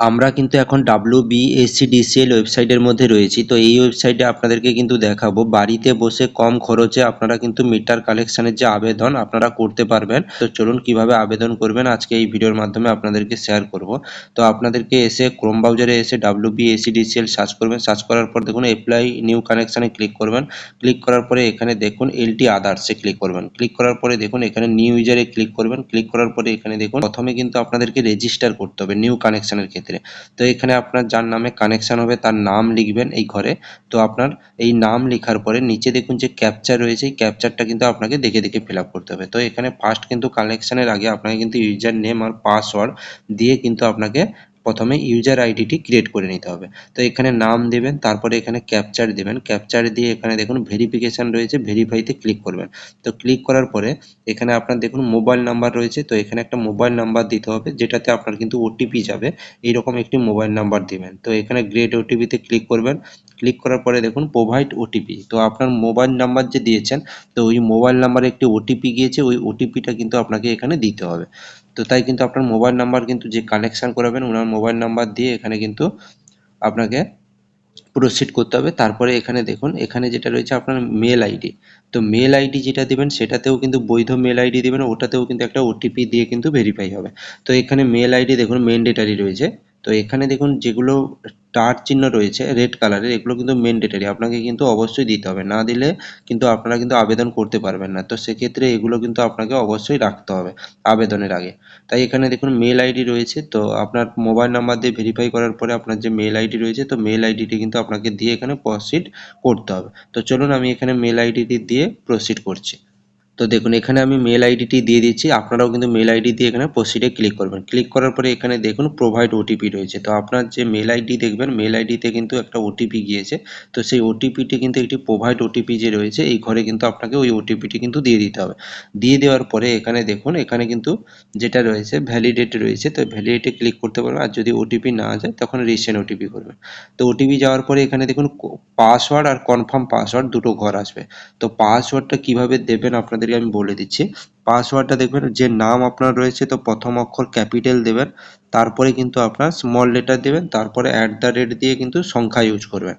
আমরা কিন্তু এখন WBSCDCL ওয়েবসাইটের মধ্যে রয়েছি। তো এই ওয়েবসাইটে আপনাদেরকে কিন্তু দেখাবো বাড়িতে বসে কম খরচে আপনারা কিন্তু মিটার কালেকশনের যে আবেদন আপনারা করতে পারবেন। তো চলুন কিভাবে আবেদন করবেন আজকে এই ভিডিওর মাধ্যমে আপনাদেরকে শেয়ার করব। তো আপনাদেরকে এসে ক্রোম ব্রাউজারে এসে WBSCDCL সার্চ করবেন। সার্চ করার পর দেখুন অ্যাপ্লাই নিউ কানেকশানে ক্লিক করবেন। ক্লিক করার পরে এখানে দেখুন LT আদার্সে ক্লিক করবেন। ক্লিক করার পরে দেখুন এখানে নিউ ইউজারে ক্লিক করবেন। ক্লিক করার পরে এখানে দেখুন প্রথমে কিন্তু আপনাদেরকে রেজিস্টার করতে হবে নিউ কানেকশানের ক্ষেত্রে। তো এখানে আপনার যার নামে কানেকশন হবে তার নাম লিখবেন এই ঘরে। তো আপনার এই নাম লেখার পরে নিচে দেখুন যে ক্যাপচার রয়েছে, এই ক্যাপচারটা কিন্তু আপনাকে দেখে দেখে ফিল আপ করতে হবে। তো এখানে ফার্স্ট কিন্তু কানেকশনের আগে আপনাকে কিন্তু ইউজার নেম আর পাসওয়ার্ড দিয়ে কিন্তু আপনাকে প্রথমে ইউজার আইডিটি ক্রিয়েট করে নিতে হবে। তো এখানে নাম দেবেন, তারপরে এখানে ক্যাপচার দেবেন। ক্যাপচার দিয়ে এখানে দেখুন ভেরিফিকেশন রয়েছে, ভেরিফাইতে ক্লিক করবেন। তো ক্লিক করার পরে এখানে আপনার দেখুন মোবাইল নাম্বার রয়েছে। তো এখানে একটা মোবাইল নাম্বার দিতে হবে যেটাতে আপনার কিন্তু ওটিপি যাবে। এইরকম একটি মোবাইল নাম্বার দিবেন। তো এখানে গ্রেট ওটিপিতে ক্লিক করবেন। ক্লিক করার পরে দেখুন প্রোভাইড ওটিপি। তো আপনার মোবাইল নাম্বার যে দিয়েছেন, তো ওই মোবাইল নাম্বারে একটি ওটিপি গিয়েছে, ওই ওটিপিটা কিন্তু আপনাকে এখানে দিতে হবে। তো তাই কিন্তু আপনার মোবাইল নাম্বার কিন্তু যে কানেকশন করাবেন ওনার মোবাইল নাম্বার দিয়ে এখানে কিন্তু আপনাকে প্রসিড করতে হবে। তারপরে এখানে দেখুন এখানে যেটা রয়েছে আপনার মেল আইডি। তো মেল আইডি যেটা দেবেন সেটাতেও কিন্তু বৈধ মেল আইডি দেবেন, ওটাতেও কিন্তু একটা ওটিপি দিয়ে কিন্তু ভেরিফাই হবে। তো এখানে মেল আইডি দেখুন ম্যান্ডেটরি রয়েছে। তো এখানে দেখুন যেগুলো স্টার চিহ্ন রয়েছে রেড কালারের, এগুলো কিন্তু ম্যান্ডেটরি, আপনাকে কিন্তু অবশ্যই দিতে হবে। না দিলে কিন্তু আপনারা কিন্তু আবেদন করতে পারবেন না। তো সেক্ষেত্রে এগুলো কিন্তু আপনাকে অবশ্যই রাখতে হবে আবেদনের আগে। তাই এখানে দেখুন মেল আইডি রয়েছে। তো আপনার মোবাইল নাম্বার দিয়ে ভেরিফাই করার পরে আপনার যে মেল আইডি রয়েছে, তো মেল আইডিটি কিন্তু আপনাকে দিয়ে এখানে প্রসিড করতে হবে। তো চলুন আমি এখানে মেল আইডিটি দিয়ে প্রসিড করছি। তো দেখুন এখানে আমি মেল আইডিটি দিয়ে দিচ্ছি, আপনারাও কিন্তু মেল আইডি দিয়ে এখানে প্রসিডে ক্লিক করবেন। ক্লিক করার পরে এখানে দেখুন প্রোভাইড ওটিপি রয়েছে। তো আপনার যে মেল আইডি দেখবেন মেল আইডিতে কিন্তু একটা ওটিপি গিয়েছে। তো সেই ওটিপিটি কিন্তু একটি প্রোভাইড ওটিপি যে রয়েছে এই ঘরে কিন্তু আপনাকে ওই ওটিপিটি কিন্তু দিয়ে দিতে হবে। দিয়ে দেওয়ার পরে এখানে দেখুন এখানে কিন্তু যেটা রয়েছে ভ্যালিডেট রয়েছে, তো ভ্যালিডেটে ক্লিক করতে পারবেন। আর যদি ওটিপি না যায় তখন রিসেন্ড ওটিপি করবেন। তো ওটিপি যাওয়ার পরে এখানে দেখুন পাসওয়ার্ড আর কনফার্ম পাসওয়ার্ড দুটো ঘর আসবে। তো পাসওয়ার্ডটা কিভাবে দেবেন আপনাদেরকে আমি বলে দিচ্ছি। পাসওয়ার্ডটা দেখবেন যে নাম আপনার রয়েছে, তো প্রথম অক্ষর ক্যাপিটাল দেবেন, তারপরে কিন্তু আপনার স্মল লেটার দেবেন, তারপরে @ দিয়ে কিন্তু সংখ্যা ইউজ করবেন।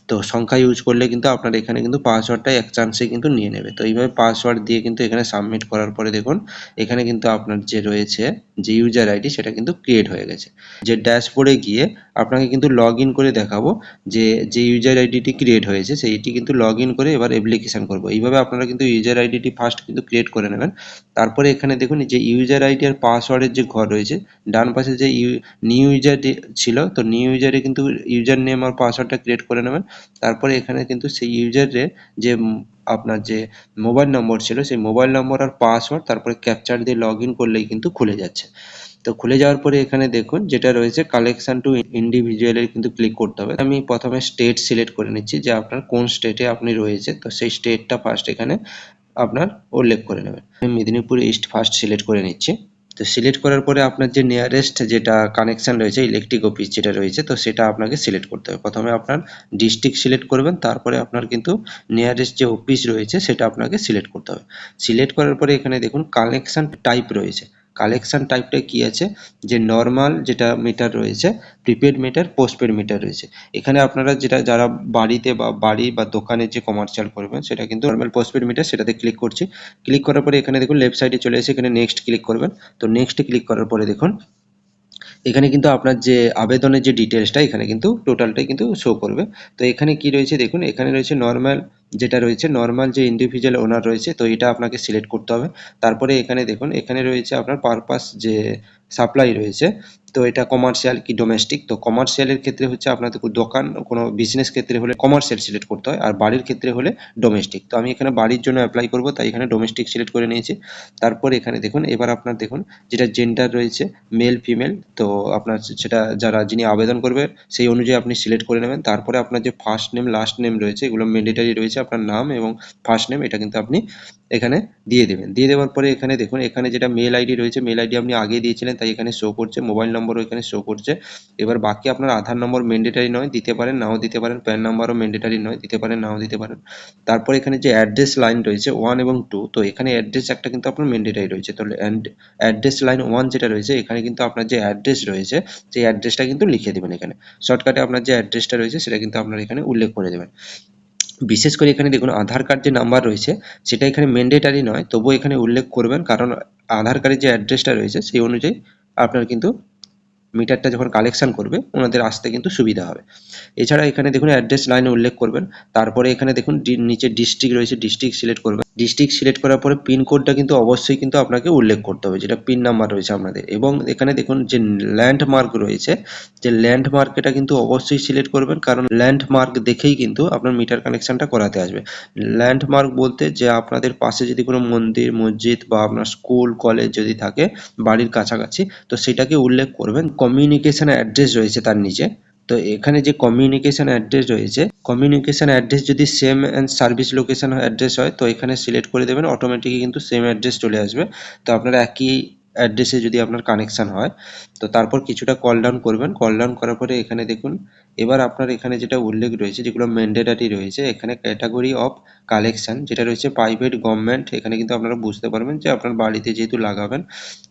তো সংখ্যা ইউজ করলে কিন্তু আপনার এখানে কিন্তু পাসওয়ার্ডটা এক চান্সে কিন্তু নিয়ে নেবে। তো এইভাবে পাসওয়ার্ড দিয়ে কিন্তু এখানে সাবমিট করার পরে দেখুন এখানে কিন্তু আপনার যে রয়েছে যে ইউজার আইডি সেটা কিন্তু ক্রিয়েট হয়ে গেছে। যে ড্যাশবোর্ডে গিয়ে আপনাকে কিন্তু লগ ইন করে দেখাবো যে যে ইউজার আইডিটি ক্রিয়েট হয়েছে সেইটি কিন্তু লগ ইন করে এবার অ্যাপ্লিকেশন করবো। এইভাবে আপনারা কিন্তু ইউজার আইডিটি ফার্স্ট কিন্তু ক্রিয়েট করে নেবেন। তারপরে এখানে দেখুন যে ইউজার আইডি আর পাসওয়ার্ডের যে ঘর রয়েছে ডান পাশে যে নিউ ইউজার ছিল, তো নিউ ইউজারে কিন্তু ইউজার নেম আর পাসওয়ার্ডটা ক্রিয়েট করে নেবেন। তারপরে এখানে কিন্তু সেই ইউজারের যে আপনার যে মোবাইল নম্বর ছিল সেই মোবাইল নম্বর আর পাসওয়ার্ড তারপরে ক্যাপচার দিয়ে লগ ইন করলেই কিন্তু খুলে যাচ্ছে। তো খুলে যাওয়ার পরে এখানে দেখুন যেটা রয়েছে কালেকশন টু ইন্ডিভিজুয়ালের কিন্তু ক্লিক করতে হবে। আমি প্রথমে স্টেট সিলেক্ট করে নিচ্ছি যে আপনার কোন স্টেটে আপনি রয়েছে, তো সেই স্টেটটা ফার্স্ট এখানে আপনার উল্লেখ করে নেবেন। আমি মেদিনীপুর ইস্ট ফার্স্ট সিলেক্ট করে নিচ্ছি। তো সিলেক্ট করার পরে আপনার যে নিয়ারেস্ট যেটা কানেকশন রয়েছে ইলেকট্রিক অফিস যেটা রয়েছে, তো সেটা আপনাকে সিলেক্ট করতে হবে। প্রথমে আপনার ডিস্ট্রিক্ট সিলেক্ট করবেন, তারপরে আপনার কিন্তু নিয়ারেস্ট যে অফিস রয়েছে সেটা আপনাকে সিলেক্ট করতে হবে। সিলেক্ট করার পরে এখানে দেখুন কানেকশন টাইপ রয়েছে। কালেকশন টাইপটা কি আছে যে নর্মাল যেটা মিটার রয়েছে, প্রিপেড মিটার, পোস্টপেড মিটার রয়েছে। এখানে আপনারা যেটা যারা বাড়িতে বা বাড়ি বা দোকানে যে কমার্শিয়াল করবেন সেটা কিন্তু নর্মাল পোস্টপেড মিটার, সেটাতে ক্লিক করছি। ক্লিক করার পরে এখানে দেখুন লেফট সাইডে চলে এসে এখানে নেক্সট ক্লিক করবেন। তো নেক্সটে ক্লিক করার পরে দেখুন এখানে কিন্তু আপনার যে আবেদনের যে ডিটেলসটা এখানে কিন্তু টোটালটাই কিন্তু শো করবে। তো এখানে কি রয়েছে দেখুন এখানে রয়েছে নর্মাল যেটা রয়েছে নর্মাল যে ইন্ডিভিজুয়াল ওনার রয়েছে, তো এটা আপনাকে সিলেক্ট করতে হবে। তারপরে এখানে দেখুন এখানে রয়েছে আপনার পারপাস যে সাপ্লাই রয়েছে, তো এটা কমার্শিয়াল কি ডোমেস্টিক। তো কমার্শিয়ালের ক্ষেত্রে হচ্ছে আপনাদের দোকান কোনো বিজনেস ক্ষেত্রে হলে কমার্শিয়াল সিলেক্ট করতে হয়, আর বাড়ির ক্ষেত্রে হলে ডোমেস্টিক। তো আমি এখানে বাড়ির জন্য অ্যাপ্লাই করব তাই এখানে ডোমেস্টিক সিলেক্ট করে নিয়েছি। তারপর এখানে দেখুন এবার আপনার দেখুন যেটা জেন্ডার রয়েছে মেল ফিমেল, তো আপনার সেটা যারা যিনি আবেদন করবে সেই অনুযায়ী আপনি সিলেক্ট করে নেবেন। তারপরে আপনার যে ফার্স্ট নেম লাস্ট নেম রয়েছে এগুলো ম্যান্ডেটরি রয়েছে, আপনার নাম এবং ফার্স্ট নেম এটা কিন্তু আপনি এখানে দিয়ে দেবেন। দিয়ে দেওয়ার পরে এখানে দেখুন এখানে যেটা মেল আইডি রয়েছে, মেল আইডি আপনি আগে দিয়েছিলেন তাই এখানে শো করছে, মোবাইল নম্বরও এখানে শো করছে। এবার বাকি আপনার আধার নম্বর ম্যান্ডেটরি নয়, দিতে পারেন নাও দিতে পারেন, প্যান নাম্বারও ম্যান্ডেটরি নয়, দিতে পারেন নাও দিতে পারেন। তারপর এখানে যে অ্যাড্রেস লাইন রয়েছে 1 এবং 2, তো এখানে অ্যাড্রেস একটা কিন্তু আপনার ম্যান্ডেটরি রয়েছে। তো অ্যাড্রেস লাইন 1 যেটা রয়েছে এখানে কিন্তু আপনার যে অ্যাড্রেস রয়েছে সেই অ্যাড্রেসটা কিন্তু লিখে দেবেন এখানে। শর্টকাটে আপনার যে অ্যাড্রেসটা রয়েছে সেটা কিন্তু আপনার এখানে উল্লেখ করে দেবেন। বিশেষ করে এখানে দেখুন আধার কার্ড যে নাম্বার রয়েছে সেটা এখানে ম্যান্ডেটরি নয়, তবুও এখানে উল্লেখ করবেন, কারণ আধার কার্ডের যে অ্যাড্রেসটা রয়েছে সেই অনুযায়ী আপনার কিন্তু মিটারটা যখন কালেকশন করবে ওনাদের আসতে কিন্তু সুবিধা হবে। এছাড়া এখানে দেখুন অ্যাড্রেস লাইনে উল্লেখ করবেন। তারপরে এখানে দেখুন নিচে ডিস্ট্রিক্ট রয়েছে, ডিস্ট্রিক্ট সিলেক্ট করবেন। ডিস্ট্রিক্ট সিলেক্ট করার পরে পিন কোডটা কিন্তু অবশ্যই কিন্তু আপনাকে উল্লেখ করতে হবে, যেটা পিন নাম্বার রয়েছে আপনাদের। এবং এখানে দেখুন যে ল্যান্ডমার্ক রয়েছে, যে ল্যান্ডমার্ক এটা কিন্তু অবশ্যই সিলেক্ট করবেন, কারণ ল্যান্ডমার্ক দেখেই কিন্তু আপনার মিটার কানেকশনটা করাতে আসবে। ল্যান্ডমার্ক বলতে যে আপনাদের পাশে যদি কোনো মন্দির, মসজিদ বা আপনার স্কুল, কলেজ যদি থাকে বাড়ির কাছাকাছি, তো সেটাকে উল্লেখ করবেন। কমিউনিকেশন অ্যাড্রেস রয়েছে তার নিচে, তো এখানে যে কমিউনিকেশন অ্যাড্রেস রয়েছে, কমিউনিকেশন অ্যাড্রেস যদি same and service location address হয় তো এখানে সিলেক্ট করে দেবেন, অটোমেটিকই কিন্তু সেম অ্যাড্রেস চলে আসবে। তো আপনারা একই অ্যাড্রেসে যদি আপনার কানেকশন হয়, তো তারপর কিছুটা কল ডাউন করবেন। কল ডাউন করার পরে এখানে দেখুন এবার আপনার এখানে যেটা উল্লেখ রয়েছে, যেগুলো ম্যান্ডেটরি রয়েছে, এখানে ক্যাটাগরি অফ কালেকশন যেটা রয়েছে প্রাইভেট, গভর্নমেন্ট, এখানে কিন্তু আপনারা বুঝতে পারবেন যে আপনার বাড়িতে যেহেতু লাগাবেন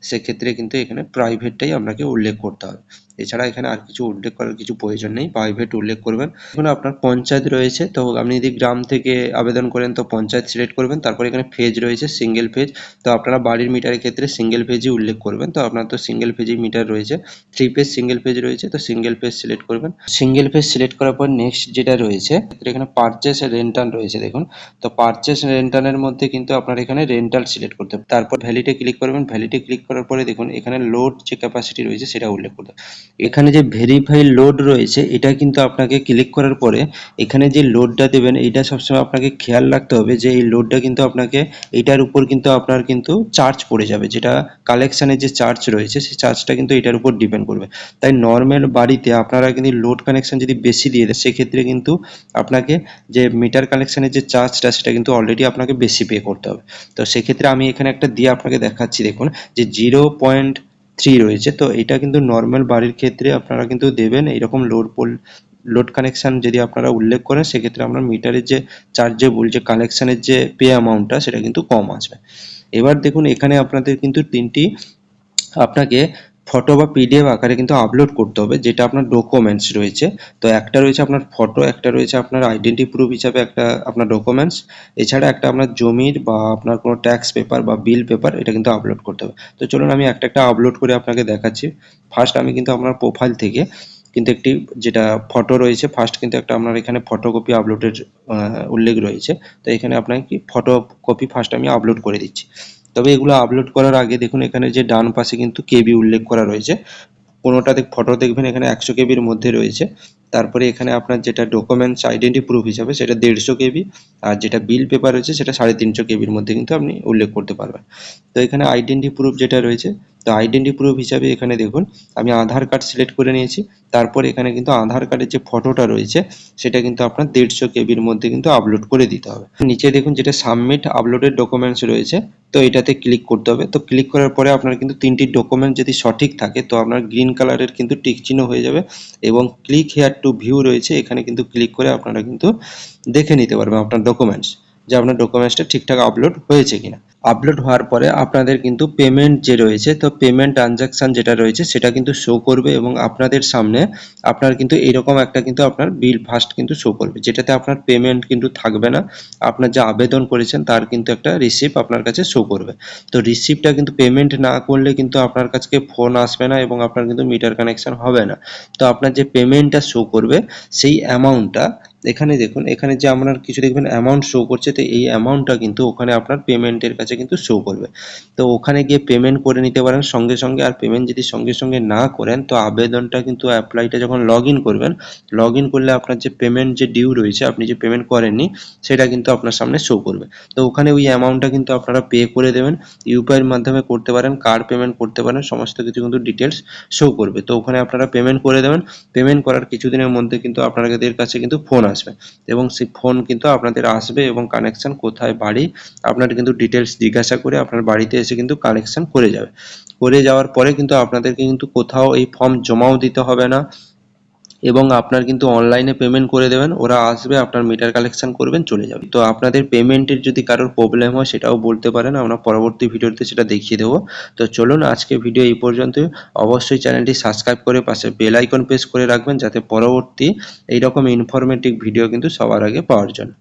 সেক্ষেত্রে কিন্তু এখানে প্রাইভেটটাই আপনাকে উল্লেখ করতে হবে। এছাড়া এখানে আর কিছু উল্লেখ করার কিছু প্রয়োজন নেই, প্রাইভেট উল্লেখ করবেন। এখন আপনার পঞ্চায়েত রয়েছে, তো আপনি যদি গ্রাম থেকে আবেদন করেন তো পঞ্চায়েত সিলেক্ট করবেন। তারপর এখানে ফেজ রয়েছে, সিঙ্গেল ফেজ, তো আপনারা বাড়ির মিটারের ক্ষেত্রে সিঙ্গেল ফেজই উল্লেখ করবেন। তো আপনার তো সিঙ্গেল ফেজই মিটার রয়েছে, 3 ফেজ সিঙ্গেল ফেজ রয়েছে, তো সিঙ্গেল ফেজ সিলেক্ট করবেন। সিঙ্গেল ফেজ সিলেক্ট করার পর নেক্সট যেটা রয়েছে এখানে পারচেস রেন্টাল রয়েছে দেখুন, তো পারচেস রেন্টালের মধ্যে কিন্তু আপনার এখানে রেন্টাল সিলেক্ট করতে হবে। তারপর ভ্যালিডে ক্লিক করবেন। ভ্যালিডে ক্লিক করার পরে দেখুন এখানে লোড যে ক্যাপাসিটি রয়েছে সেটা উল্লেখ করতে হবে। এখানে যে ভেরিফাই লোড রয়েছে এটা কিন্তু আপনাকে ক্লিক করার পরে এখানে যে লোডটা দেবেন এইটা সবসময় আপনাকে খেয়াল রাখতে হবে যে এই লোডটা কিন্তু আপনাকে এটার উপর কিন্তু আপনার কিন্তু চার্জ পড়ে যাবে, যেটা কালেকশানের যে চার্জ রয়েছে সেই চার্জটা কিন্তু এটার উপর ডিপেন্ড করবে। তাই নর্মাল বাড়িতে আপনারা কিন্তু লোড কানেকশন যদি বেশি দিয়ে দেয় সেক্ষেত্রে কিন্তু আপনাকে যে মিটার কানেকশানের যে চার্জটা সেটা কিন্তু অলরেডি আপনাকে বেশি পে করতে হবে। তো সেক্ষেত্রে আমি এখানে একটা দিয়ে আপনাকে দেখাচ্ছি, দেখুন যে 0.3 রয়েছে, তো এটা কিন্তু নর্মাল বাড়ির ক্ষেত্রে আপনারা কিন্তু দেবেন। এইরকম লোড কানেকশন যদি আপনারা উল্লেখ করেন সেক্ষেত্রে আপনার মিটারের যে চার্জেবল যে কালেকশনের যে পে অ্যামাউন্টটা সেটা কিন্তু কম আসবে। এবার দেখুন এখানে আপনাদের কিন্তু তিনটি আপনাকে ফটো বা পিডিএফ আকারে কিন্তু আপলোড করতে হবে, যেটা আপনার ডকুমেন্টস রয়েছে। তো একটা রয়েছে আপনার ফটো, একটা রয়েছে আপনার আইডেন্টি প্রুফ হিসাবে একটা আপনার ডকুমেন্টস, এছাড়া একটা আপনার জমির বা আপনার কোনো ট্যাক্স পেপার বা বিল পেপার, এটা কিন্তু আপলোড করতে হবে। তো চলুন আমি একটা একটা আপলোড করে আপনাকে দেখাচ্ছি। ফার্স্ট আমি কিন্তু আপনার প্রোফাইল থেকে কিন্তু একটি যেটা ফটো রয়েছে, ফার্স্ট কিন্তু একটা আপনার এখানে ফটোকপি আপলোডের উল্লেখ রয়েছে। তো এখানে আপনাকে কি ফটোকপি ফার্স্ট আমি আপলোড করে দিচ্ছি। তবে এগুলো আপলোড করার আগে দেখুন এখানে যে ডান পাশে কিন্তু কেবি উল্লেখ করা রয়েছে, কোনোটা ফটো দেখবেন এখানে 100 কেবির মধ্যে রয়েছে। তারপরে এখানে আপনার যেটা ডকুমেন্টস আইডেন্টি প্রুফ হিসাবে সেটা 150 কেবি, আর যেটা বিল পেপার রয়েছে সেটা 350 কেবির মধ্যে কিন্তু আপনি উল্লেখ করতে পারবেন। তো এখানে আইডেন্টি প্রুফ যেটা রয়েছে, তো আইডেন্টি প্রুফ হিসাবে এখানে দেখুন আমি আধার কার্ড সিলেক্ট করে নিয়েছি। তারপর এখানে কিন্তু আধার কার্ডের যে ফটোটা রয়েছে সেটা কিন্তু আপনার 150 কেবির মধ্যে কিন্তু আপলোড করে দিতে হবে। নিচে দেখুন যেটা সাবমিট আপলোডেড ডকুমেন্টস রয়েছে, তো এটাতে ক্লিক করতে হবে। তো ক্লিক করার পরে আপনার কিন্তু তিনটি ডকুমেন্ট যদি সঠিক থাকে তো আপনার গ্রিন কালারের কিন্তু টিক চিহ্ন হয়ে যাবে, এবং ক্লিক হেয়ার টু ভিউ রয়েছে, এখানে কিন্তু ক্লিক করে আপনারা কিন্তু দেখে নিতে পারবেন আপনার ডকুমেন্টস, যে আপনার ডকুমেন্টসটা ঠিকঠাক আপলোড হয়েছে কিনা। আপলোড হওয়ার পরে আপনাদের কিন্তু পেমেন্ট যে রয়েছে, তো পেমেন্ট ট্রানজাকশন যেটা রয়েছে সেটা কিন্তু শো করবে, এবং আপনাদের সামনে আপনার কিন্তু এরকম একটা কিন্তু আপনার বিল ফার্স্ট কিন্তু শো করবে, যেটাতে আপনার পেমেন্ট কিন্তু থাকবে না। আপনার যে আবেদন করেছেন তার কিন্তু একটা রিসিপ্ট আপনার কাছে শো করবে। তো রিসিপ্টটা কিন্তু পেমেন্ট না করলে কিন্তু আপনার কাছে ফোন আসবে না এবং আপনার কিন্তু মিটার কানেকশন হবে না। তো আপনার যে পেমেন্টটা শো করবে সেই অ্যামাউন্টটা এখানে দেখুন, এখানে যে আপনার কিছু দেখবেন অ্যামাউন্ট শো করছে, তো এই অ্যামাউন্টটা কিন্তু ওখানে আপনার পেমেন্টের কাছে কিন্তু শো করবে। তো ওখানে গিয়ে পেমেন্ট করে নিতে পারেন সঙ্গে সঙ্গে। আর পেমেন্ট যদি সঙ্গে সঙ্গে না করেন তো আবেদনটা কিন্তু অ্যাপ্লাইটা যখন লগ ইন করবেন, লগ ইন করলে আপনার যে পেমেন্ট যে ডিউ রয়েছে, আপনি যে পেমেন্ট করেননি সেটা কিন্তু আপনার সামনে শো করবে। তো ওখানে ওই অ্যামাউন্টটা কিন্তু আপনারা পে করে দেবেন। ইউপিআইয়ের মাধ্যমে করতে পারেন, কার্ড পেমেন্ট করতে পারেন, সমস্ত কিছু কিন্তু ডিটেলস শো করবে। তো ওখানে আপনারা পেমেন্ট করে দেবেন। পেমেন্ট করার কিছুদিনের মধ্যে কিন্তু আপনাদের কাছে কিন্তু ফোন আসবে এবং সেই ফোন কিন্তু আপনাদের আসবে এবং কানেকশন কোথায় বাড়ি আপনার কিন্তু ডিটেলস জিজ্ঞাসা করে আপনার বাড়িতে এসে কিন্তু কানেকশন করে যাবে। করে যাওয়ার পরে কিন্তু আপনাদেরকে কিন্তু কোথাও এই ফর্ম জমাও দিতে হবে না এবং আপনার কিন্তু অনলাইনে পেমেন্ট করে দেবেন, ওরা আসবে আপনার মিটার কালেকশন করবেন চলে যাবে। তো আপনাদের পেমেন্টের যদি কারোর প্রবলেম হয় সেটাও বলতে পারেন, আমরা পরবর্তী ভিডিওতে সেটা দেখিয়ে দেবো। তো চলুন আজকে ভিডিও এই পর্যন্তই। অবশ্যই চ্যানেলটি সাবস্ক্রাইব করে পাশে বেল আইকন প্রেস করে রাখবেন যাতে পরবর্তী এইরকম ইনফরমেটিভ ভিডিও কিন্তু সবার আগে পাওয়ার জন্য।